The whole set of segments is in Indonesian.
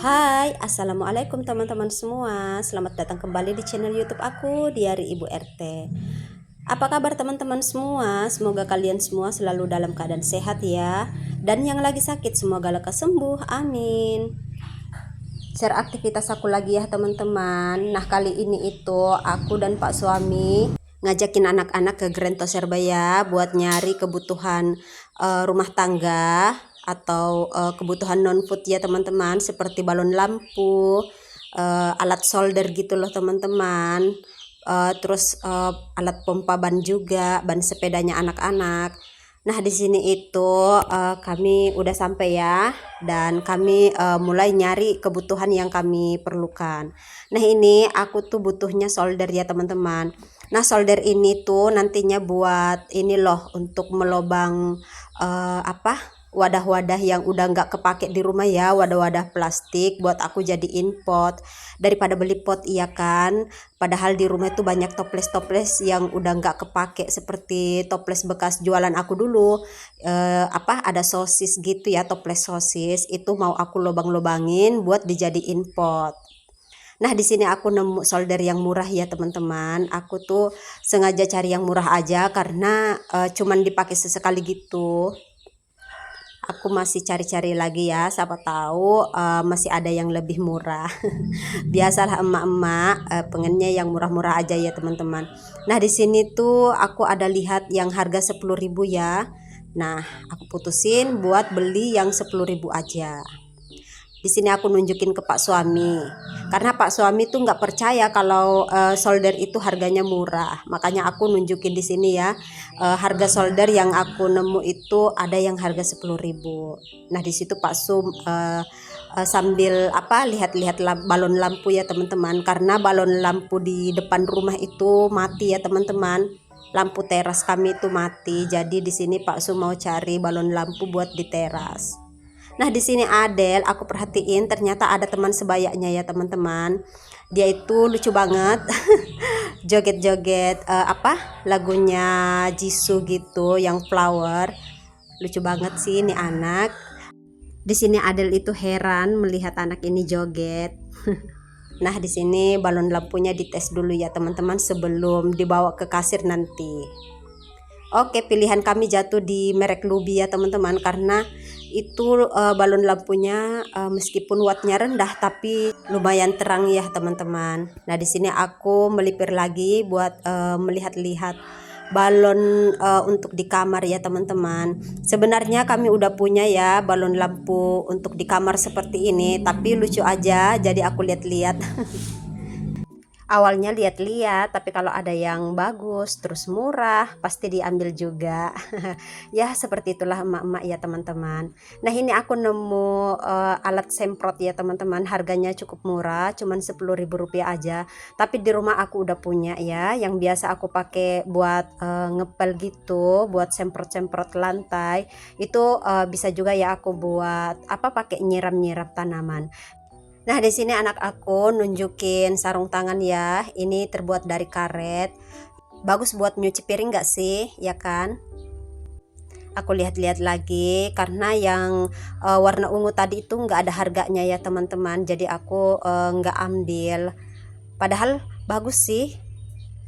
Hai, assalamualaikum teman-teman semua. Selamat datang kembali di channel YouTube aku, Diari Ibu RT. Apa kabar teman-teman semua? Semoga kalian semua selalu dalam keadaan sehat ya. Dan yang lagi sakit semoga lekas sembuh. Amin. Share aktivitas aku lagi ya teman-teman. Nah, kali ini itu aku dan Pak suami ngajakin anak-anak ke Grand Toserbaya buat nyari kebutuhan rumah tangga atau kebutuhan non food ya teman-teman, seperti balon lampu, alat solder gitu loh teman-teman, terus alat pompa ban juga, ban sepedanya anak-anak. Nah, di sini itu kami udah sampai ya, dan kami mulai nyari kebutuhan yang kami perlukan. Nah, ini aku tuh butuhnya solder ya teman-teman. Nah, solder ini tuh nantinya buat ini loh, untuk melobang wadah-wadah yang udah nggak kepake di rumah ya, wadah-wadah plastik buat aku jadiin pot daripada beli pot, iya kan. Padahal di rumah itu banyak toples-toples yang udah nggak kepake, seperti toples bekas jualan aku dulu, ada sosis gitu ya, toples sosis itu mau aku lobang-lobangin buat dijadiin pot. Nah, di sini aku nemu solder yang murah ya teman-teman. Aku tuh sengaja cari yang murah aja karena cuman dipakai sesekali gitu. Aku masih cari-cari lagi ya, siapa tahu masih ada yang lebih murah. Biasalah emak-emak pengennya yang murah-murah aja ya teman-teman. Nah, di sini tuh aku ada lihat yang harga 10.000 ya. Nah, aku putusin buat beli yang 10.000 aja. Di sini aku nunjukin ke Pak suami, karena Pak suami tuh nggak percaya kalau solder itu harganya murah. Makanya aku nunjukin di sini ya, harga solder yang aku nemu itu ada yang harga 10.000. Nah, di situ Pak Sum sambil lihat-lihat balon lampu ya teman-teman, karena balon lampu di depan rumah itu mati ya teman-teman. Lampu teras kami itu mati. Jadi di sini Pak Sum mau cari balon lampu buat di teras. Nah, di sini Adel, aku perhatiin ternyata ada teman sebayanya ya teman-teman. Dia itu lucu banget. Joget-joget lagunya Jisoo gitu, yang Flower. Lucu banget sih ini anak. Di sini Adel itu heran melihat anak ini joget. Nah, di sini balon lampunya dites dulu ya teman-teman sebelum dibawa ke kasir nanti. Oke, pilihan kami jatuh di merek Lubi ya teman-teman, karena itu balon lampunya meskipun wattnya rendah tapi lumayan terang ya teman-teman. Nah, di sini aku melipir lagi buat melihat-lihat balon untuk di kamar ya teman-teman. Sebenarnya kami udah punya ya balon lampu untuk di kamar seperti ini, tapi lucu aja jadi aku lihat-lihat. Awalnya lihat-lihat, tapi kalau ada yang bagus terus murah pasti diambil juga. Ya, seperti itulah emak-emak ya teman-teman. Nah, ini aku nemu alat semprot ya teman-teman, harganya cukup murah, cuman 10.000 rupiah aja. Tapi di rumah aku udah punya ya, yang biasa aku pakai buat ngepel gitu, buat semprot-semprot lantai. Itu bisa juga ya aku buat pakai nyiram-nyiram tanaman. Nah, di sini anak aku nunjukin sarung tangan ya. Ini terbuat dari karet. Bagus buat nyuci piring nggak sih? Ya kan? Aku lihat-lihat lagi karena yang warna ungu tadi itu nggak ada harganya ya teman-teman. Jadi aku nggak ambil. Padahal bagus sih,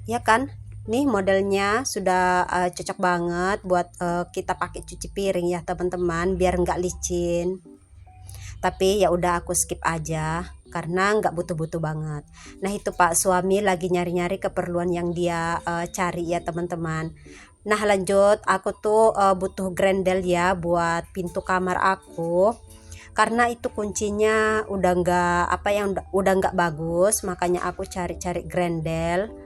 ya kan? Nih modelnya sudah cocok banget buat kita pakai cuci piring ya teman-teman, biar nggak licin. Tapi ya udah aku skip aja karena nggak butuh-butuh banget. Nah, itu Pak suami lagi nyari-nyari keperluan yang dia cari ya teman-teman. Nah, lanjut aku tuh butuh grendel ya buat pintu kamar aku, karena itu kuncinya udah nggak udah nggak bagus, makanya aku cari-cari grendel.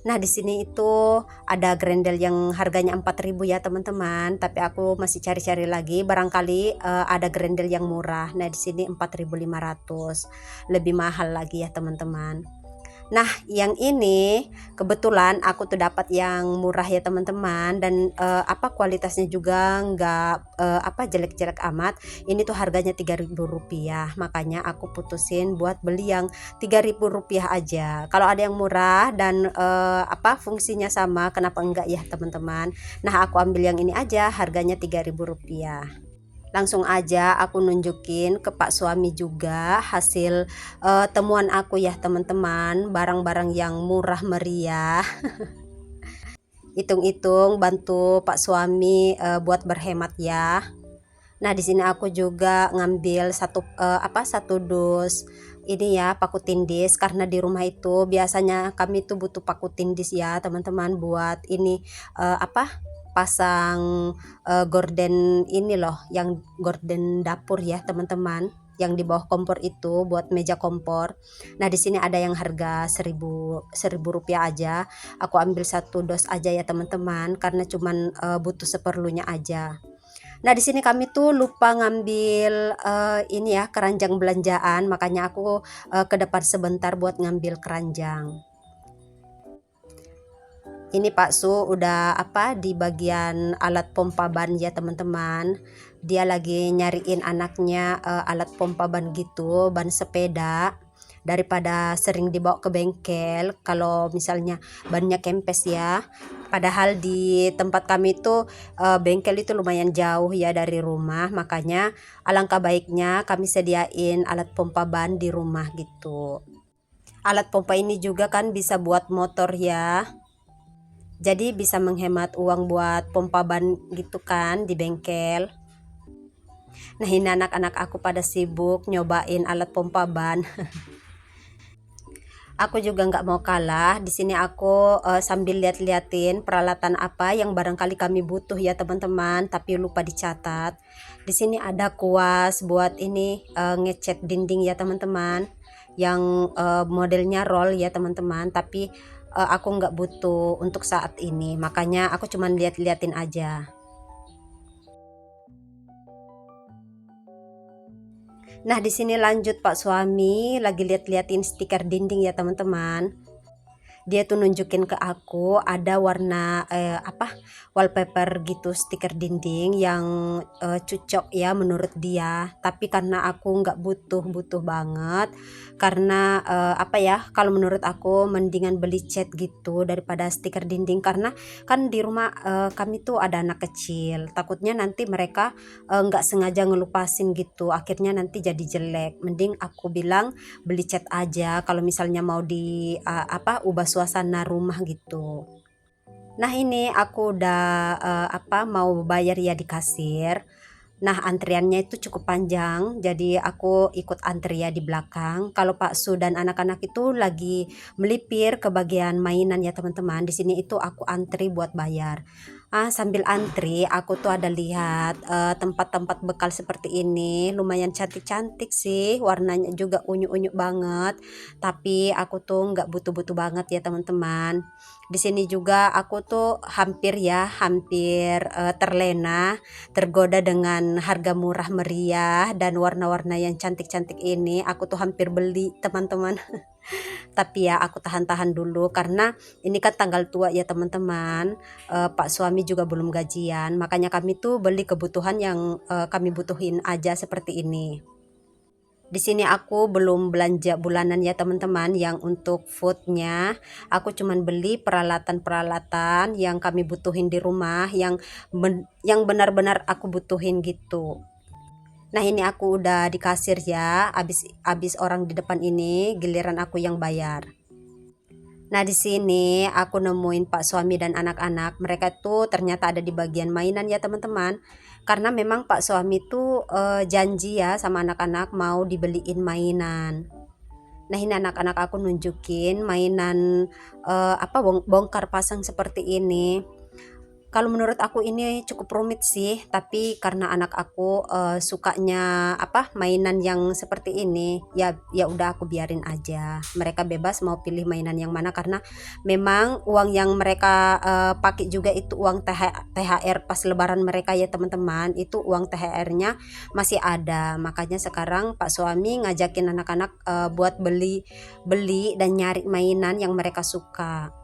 Nah, di sini itu ada grendel yang harganya 4.000 ya teman-teman, tapi aku masih cari-cari lagi, barangkali ada grendel yang murah. Nah, di sini 4.500, lebih mahal lagi ya teman-teman. Nah, yang ini kebetulan aku tuh dapat yang murah ya teman-teman, dan kualitasnya juga nggak jelek-jelek amat. Ini tuh harganya 3.000 rupiah, makanya aku putusin buat beli yang 3.000 rupiah aja. Kalau ada yang murah dan fungsinya sama, kenapa enggak ya teman-teman. Nah, aku ambil yang ini aja, harganya 3.000 rupiah. Langsung aja aku nunjukin ke Pak suami juga hasil temuan aku ya teman-teman, barang-barang yang murah meriah. Hitung-hitung bantu Pak suami buat berhemat ya. Nah, di sini aku juga ngambil satu dus ini ya, paku tindis, karena di rumah itu biasanya kami tuh butuh paku tindis ya teman-teman, buat ini pasang gorden ini loh, yang gorden dapur ya teman-teman, yang di bawah kompor itu buat meja kompor. Nah, di sini ada yang harga 1000 rupiah aja. Aku ambil satu dos aja ya teman-teman, karena cuman butuh seperlunya aja. Nah, di sini kami tuh lupa ngambil ini ya, keranjang belanjaan, makanya aku ke depan sebentar buat ngambil keranjang. Ini Pak Su udah di bagian alat pompa ban ya teman-teman. Dia lagi nyariin anaknya alat pompa ban gitu, ban sepeda. Daripada sering dibawa ke bengkel kalau misalnya bannya kempes ya. Padahal di tempat kami itu bengkel itu lumayan jauh ya dari rumah, makanya alangkah baiknya kami sediain alat pompa ban di rumah gitu. Alat pompa ini juga kan bisa buat motor ya, jadi bisa menghemat uang buat pompa ban gitu kan di bengkel. Nah, ini anak-anak aku pada sibuk nyobain alat pompa ban. Aku juga nggak mau kalah. Di sini aku sambil lihat-liatin peralatan apa yang barangkali kami butuh ya teman-teman, tapi lupa dicatat. Di sini ada kuas buat ini ngecat dinding ya teman-teman, yang modelnya roll ya teman-teman, tapi aku nggak butuh untuk saat ini, makanya aku cuman lihat-liatin aja. Nah, di sini lanjut Pak suami lagi lihat-liatin stiker dinding ya teman-teman. Dia tuh nunjukin ke aku ada warna wallpaper gitu, stiker dinding yang cocok ya menurut dia, tapi karena aku nggak butuh banget, karena kalau menurut aku mendingan beli cat gitu daripada stiker dinding, karena kan di rumah kami tuh ada anak kecil, takutnya nanti mereka nggak sengaja ngelupasin gitu, akhirnya nanti jadi jelek. Mending aku bilang beli cat aja kalau misalnya mau di ubah suasana rumah gitu. Nah, ini aku udah mau bayar ya di kasir. Nah, antriannya itu cukup panjang, jadi aku ikut antri ya di belakang. Kalau Pak Su dan anak-anak itu lagi melipir ke bagian mainan ya teman-teman. Di sini itu aku antri buat bayar. Sambil antri aku tuh ada lihat tempat-tempat bekal seperti ini, lumayan cantik-cantik sih, warnanya juga unyu-unyu banget. Tapi aku tuh nggak butuh-butuh banget ya teman-teman. Di sini juga aku tuh hampir terlena, tergoda dengan harga murah meriah dan warna-warna yang cantik-cantik ini. Aku tuh hampir beli teman-teman. Tapi ya aku tahan-tahan dulu karena ini kan tanggal tua ya teman-teman. Pak suami juga belum gajian, makanya kami tuh beli kebutuhan yang kami butuhin aja seperti ini. Di sini aku belum belanja bulanan ya teman-teman, yang untuk foodnya aku cuman beli peralatan-peralatan yang kami butuhin di rumah, yang benar-benar aku butuhin gitu. Nah, ini aku udah di kasir ya, abis orang di depan ini giliran aku yang bayar. Nah, di sini aku nemuin Pak suami dan anak-anak. Mereka tuh ternyata ada di bagian mainan ya teman-teman. Karena memang Pak suami tuh janji ya sama anak-anak mau dibeliin mainan. Nah, ini anak-anak aku nunjukin mainan bongkar pasang seperti ini. Kalau menurut aku ini cukup rumit sih, tapi karena anak aku sukanya mainan yang seperti ini, ya ya udah aku biarin aja. Mereka bebas mau pilih mainan yang mana, karena memang uang yang mereka pakai juga itu uang THR pas lebaran mereka ya teman-teman. Itu uang THR-nya masih ada. Makanya sekarang Pak suami ngajakin anak-anak buat beli dan nyari mainan yang mereka suka.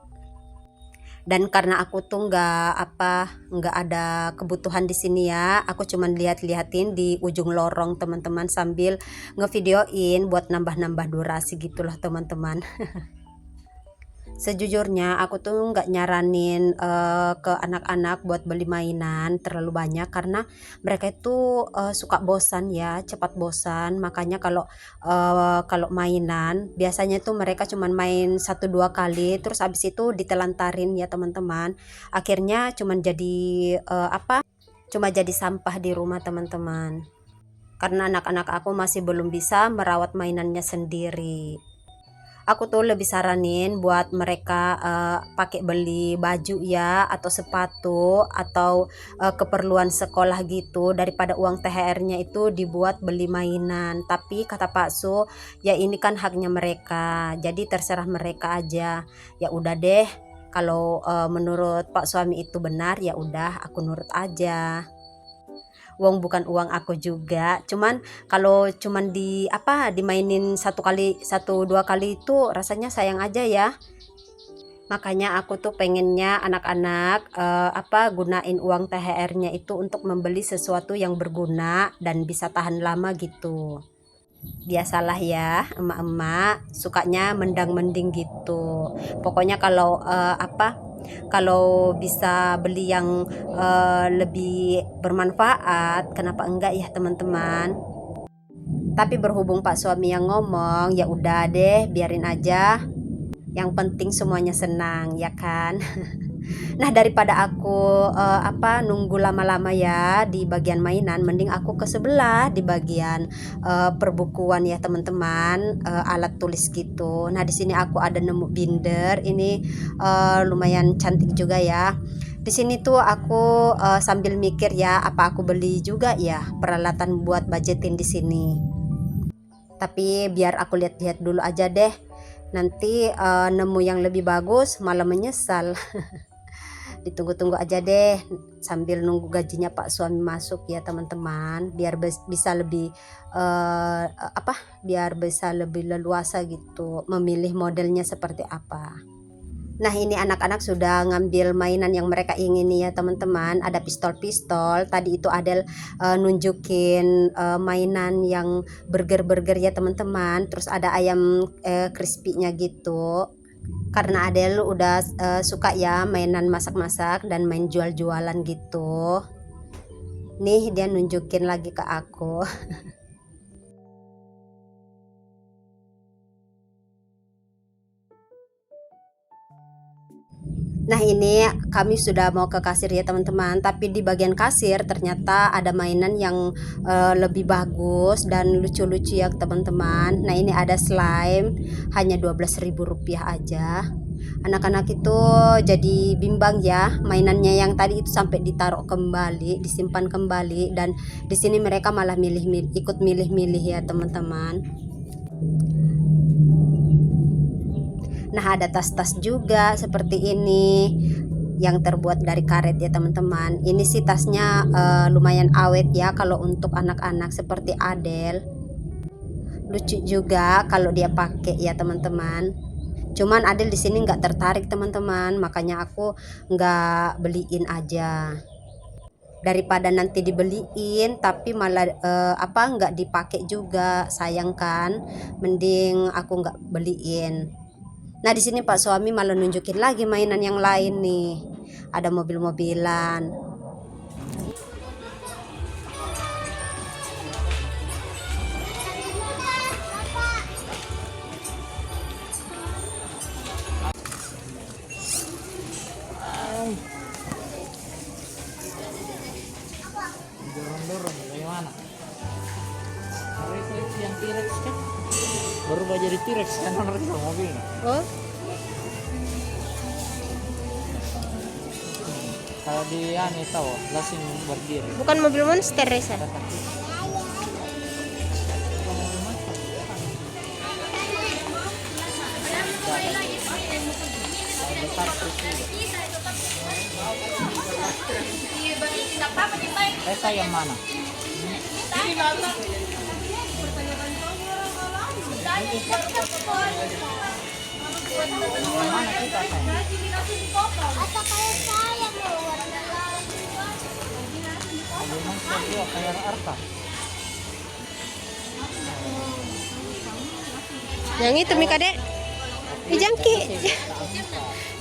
Dan karena aku tuh nggak ada kebutuhan di sini ya, aku cuman lihat-liatin di ujung lorong teman-teman, sambil ngevideoin buat nambah-nambah durasi gitulah teman-teman. Sejujurnya aku tuh nggak nyaranin ke anak-anak buat beli mainan terlalu banyak karena mereka itu suka bosan ya, cepat bosan. Makanya kalau mainan biasanya tuh mereka cuman main 1 2 kali terus abis itu ditelantarin ya teman-teman. Akhirnya cuman jadi cuma jadi sampah di rumah teman-teman. Karena anak-anak aku masih belum bisa merawat mainannya sendiri. Aku tuh lebih saranin buat mereka pakai beli baju ya atau sepatu atau keperluan sekolah gitu daripada uang THR-nya itu dibuat beli mainan. Tapi kata Pak Su, ya ini kan haknya mereka. Jadi terserah mereka aja. Ya udah deh. Kalau menurut Pak suami itu benar, ya udah aku nurut aja. Uang bukan uang aku juga, cuman kalau cuman dimainin 1 2 kali itu rasanya sayang aja ya. Makanya aku tuh pengennya anak-anak gunain uang THR-nya itu untuk membeli sesuatu yang berguna dan bisa tahan lama gitu. Biasalah ya, emak-emak sukanya mendang-mending gitu. Pokoknya kalau bisa beli yang lebih bermanfaat, kenapa enggak ya teman-teman. Tapi berhubung Pak suami yang ngomong, ya udah deh biarin aja, yang penting semuanya senang ya kan. Nah daripada aku nunggu lama-lama ya di bagian mainan, mending aku ke sebelah di bagian perbukuan ya teman-teman, alat tulis gitu. Nah di sini aku ada nemu binder ini, lumayan cantik juga ya. Di sini tuh aku sambil mikir ya apa aku beli juga ya peralatan buat budgetin di sini. Tapi biar aku lihat-lihat dulu aja deh. Nanti nemu yang lebih bagus malah menyesal. Ditunggu-tunggu aja deh sambil nunggu gajinya Pak suami masuk ya teman-teman, biar bisa lebih biar bisa lebih leluasa gitu memilih modelnya seperti apa. Nah ini anak-anak sudah ngambil mainan yang mereka ingini ya teman-teman. Ada pistol-pistol. Tadi itu Adel nunjukin mainan yang burger-burger ya teman-teman. Terus ada ayam crispy-nya gitu. Karena Adel udah suka ya mainan masak-masak dan main jual-jualan gitu. Nih dia nunjukin lagi ke aku. Nah ini kami sudah mau ke kasir ya teman-teman, tapi di bagian kasir ternyata ada mainan yang lebih bagus dan lucu-lucu ya teman-teman. Nah ini ada slime, hanya Rp12.000 aja. Anak-anak itu jadi bimbang ya, mainannya yang tadi itu sampai ditaruh kembali, disimpan kembali, dan di sini mereka malah ikut milih-milih ya teman-teman. Nah ada tas-tas juga seperti ini yang terbuat dari karet ya teman-teman. Ini sih tasnya lumayan awet ya kalau untuk anak-anak seperti Adel. Lucu juga kalau dia pakai ya teman-teman. Cuman Adel di sini nggak tertarik teman-teman, makanya aku nggak beliin aja. Daripada nanti dibeliin tapi malah nggak dipakai juga, sayang kan. Mending aku nggak beliin. Nah di sini Pak suami malah nunjukin lagi mainan yang lain nih. Ada mobil-mobilan. Dorong-dorong bagaimana? Yang T-Rex kan? Berubah jadi T-Rex kan harusnya mobilnya. Oh? Kalau di aneh tahu, langsung berdiri. Bukan mobil monster Reza. Ada kaki. Resa yang mana? Yang mana kita sayang? Atau kayak saya mau warna lain. Memang saya kayak Arta. Yang itu Mika Dek. Tapi Jangki.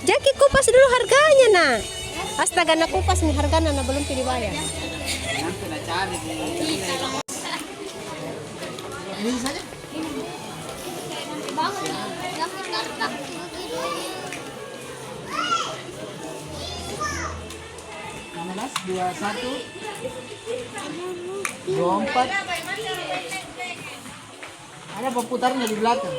Jangki kupas dulu harganya nak. Astaga nak kupas nih harganya nak belum pilih bayar. Nanti nak cari di ini saja. Bangun. Dapat kartak. 21 24 ada pemutarnya di belakang.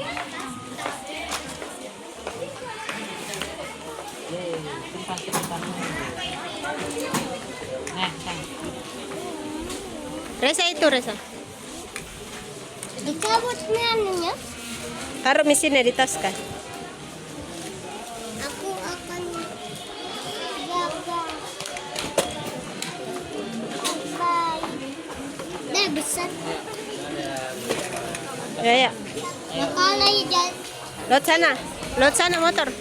Resa itu Resa. Dicabut nih anunya. Taruh mesinnya di tas kan. Aku akan jaga. Bye. Dah besar. Ya ya. Makanya jalan. Lot sana motor.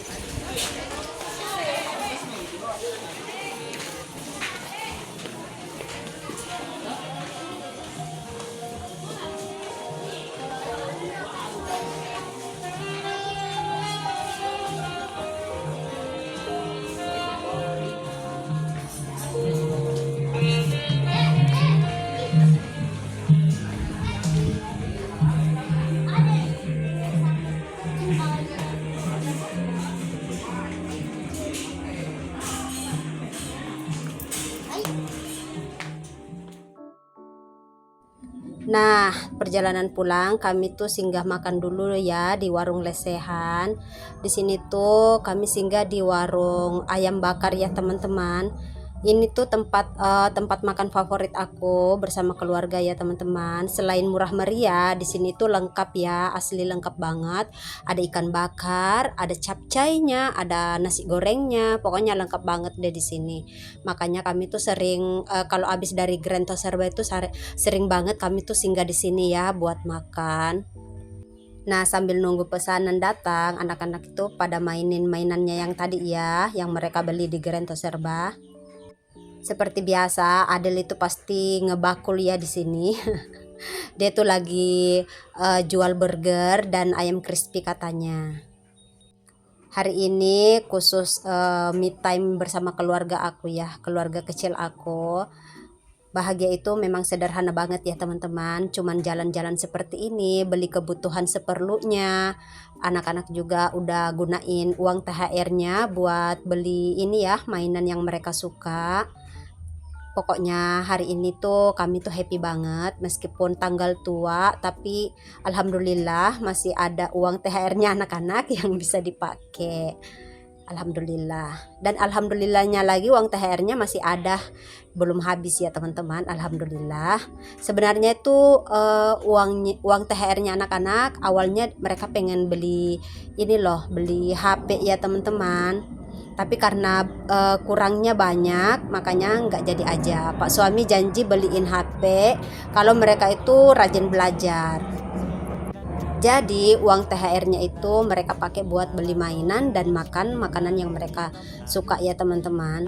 Nah, perjalanan pulang kami tuh singgah makan dulu ya di warung lesehan. Di sini tuh kami singgah di warung ayam bakar ya teman-teman. Ini tuh tempat makan favorit aku bersama keluarga ya teman-teman. Selain murah meriah, di sini tuh lengkap ya, asli lengkap banget. Ada ikan bakar, ada capcaynya, ada nasi gorengnya, pokoknya lengkap banget deh di sini. Makanya kami tuh sering kalau habis dari Grand Toserba itu sering banget kami tuh singgah di sini ya buat makan. Nah, sambil nunggu pesanan datang, anak-anak itu pada mainin mainannya yang tadi ya, yang mereka beli di Grand Toserba. Seperti biasa, Adel itu pasti ngebakul ya di sini. Dia tuh lagi jual burger dan ayam crispy katanya. Hari ini khusus me time bersama keluarga aku ya, keluarga kecil aku. Bahagia itu memang sederhana banget ya teman-teman. Cuman jalan-jalan seperti ini, beli kebutuhan seperlunya. Anak-anak juga udah gunain uang THR-nya buat beli ini ya, mainan yang mereka suka. Pokoknya hari ini tuh kami tuh happy banget meskipun tanggal tua, tapi alhamdulillah masih ada uang THR-nya anak-anak yang bisa dipakai. Alhamdulillah. Dan alhamdulillahnya lagi uang THR-nya masih ada, belum habis ya teman-teman. Alhamdulillah. Sebenarnya itu uang THR-nya anak-anak awalnya mereka pengen beli ini loh, beli HP ya teman-teman. Tapi karena kurangnya banyak, makanya nggak jadi aja. Pak suami janji beliin HP kalau mereka itu rajin belajar. Jadi uang THR-nya itu mereka pakai buat beli mainan dan makan makanan yang mereka suka ya teman-teman.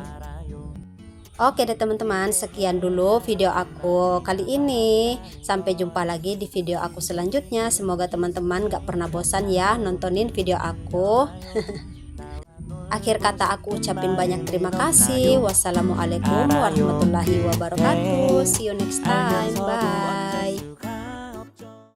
Oke deh teman-teman, sekian dulu video aku kali ini. Sampai jumpa lagi di video aku selanjutnya. Semoga teman-teman gak pernah bosan ya nontonin video aku. Akhir kata aku ucapin banyak terima kasih. Wassalamualaikum warahmatullahi wabarakatuh. See you next time. Bye.